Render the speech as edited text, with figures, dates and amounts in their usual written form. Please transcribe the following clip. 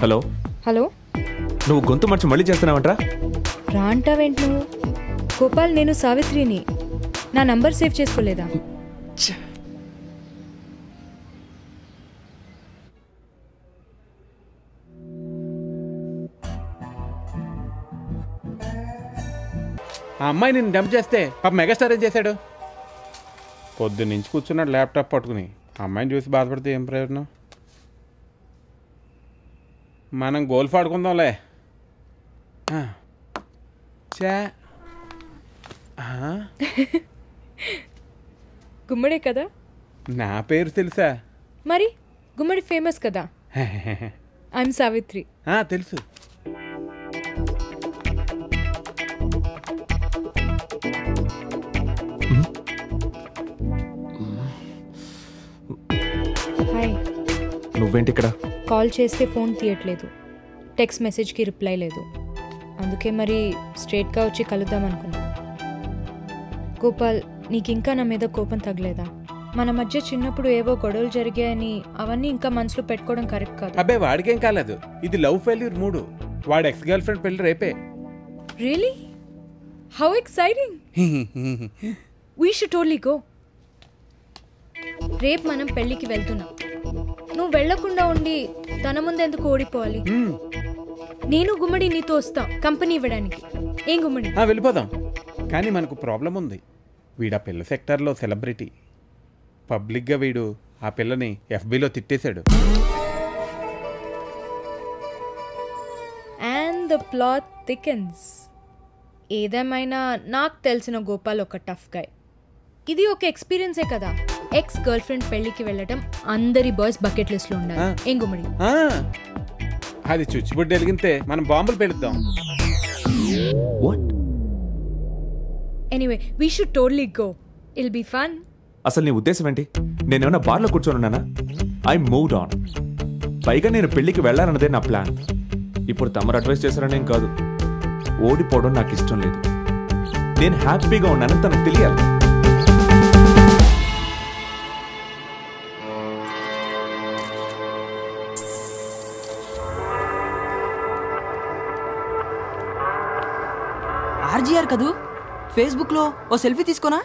Hello hello, నువ్వు గొంతు మార్చి మళ్ళీ చేస్తున్నావంట్రా? రా అంటావేంటి నువ్వు? గోపాల్, నేను సావిత్రిని. నా నంబర్ సేవ్ చేసుకోలేదా? ఆ అమ్మాయి నేను డంప్ చేస్తే పాప మెగాస్టార్ ఏం చేశాడు? పొద్దున్నుంచి కూర్చున్నాడు ల్యాప్టాప్ పట్టుకుని. ఆ అమ్మాయిని చూసి బాధపడితే ఏం ప్రయోజనం? మనం గోల్ఫ్ ఆడుకుందాంలే. గుమ్మడే కదా? నా పేరు తెలుసా? మరి గుమ్మడి ఫేమస్ కదా. ఐఎమ్ సావిత్రి. తెలుసు. హాయ్. నువ్వేంటి ఇక్కడ? కాల్ చేస్తే ఫోన్ తీయట్లేదు, టెక్స్ట్ మెసేజ్కి రిప్లై లేదు. అందుకే మరి స్ట్రేట్గా వచ్చి కలుద్దాం అనుకున్నా. గోపాల్, నీకు ఇంకా నా మీద కోపం తగలేదా? మన మధ్య చిన్నప్పుడు ఏవో గొడవలు జరిగాయని అవన్నీ ఇంకా మనసులో పెట్టుకోవడం కరెక్ట్ కాదు. అబ్బాయి, వాడికేం కాలేదు. ఇది లవ్ ఫెయిల్యూర్ మూడు. వాడు ఎక్స్ గర్ల్ ఫ్రెండ్ పెళ్ళి రేపే. Really? How exciting. We should totally go. రేపు మనం పెళ్ళికి వెళ్తున్నాం. నువ్వు వెళ్లకుండా ఉండి తన ముందు ఎందుకు ఓడిపోవాలి? నేను గుమ్మడి నీతో వస్తా కంపెనీ ఇవ్వడానికి. ఏం గుమ్మడి? వెళ్ళిపోదాం. కానీ మనకు ప్రాబ్లం ఉంది. వీడు ఆ పిల్ల సెక్టార్లో సెలబ్రిటీ. పబ్లిక్గా వీడు ఆ పిల్లని FBలో తిట్టేశాడు. And the plot thickens. ఏదేమైనా నాకు తెలిసిన గోపాల్ ఒక టఫ్ గాయ్. ఇది ఒక ఎక్స్పీరియన్సే కదా. ఎక్స్ గర్ల్ ఫ్రెండ్ పెళ్లికి వెళ్ళటం అందరి బాయ్స్ బకెట్ లిస్ట్ లో ఉండాలి. ఏం గుమ్మడి? అది చుచ్చుబుడ్డి వెలిగితే మనం బాంబులు పెడతాం. Anyway, we should totally go. It'll be fun. అసలు నీ ఉద్దేశం ఏంటి? నేనేమన్నా బార్లో కూర్చొని ఉన్నానా? I moved on. పైగా నేను పెళ్లికి వెళ్ళాలన్నదే నా ప్లాన్. ఇప్పుడు తమరు అడ్వైస్ చేశారనేం కాదు. ఓడిపోవడం నాకు ఇష్టం లేదు. నేను హ్యాపీగా ఉన్నానని తనకు తెలియాలి. ఆర్జీఆర్ కదూ, ఫేస్బుక్లో ఓ సెల్ఫీ తీసుకోనా?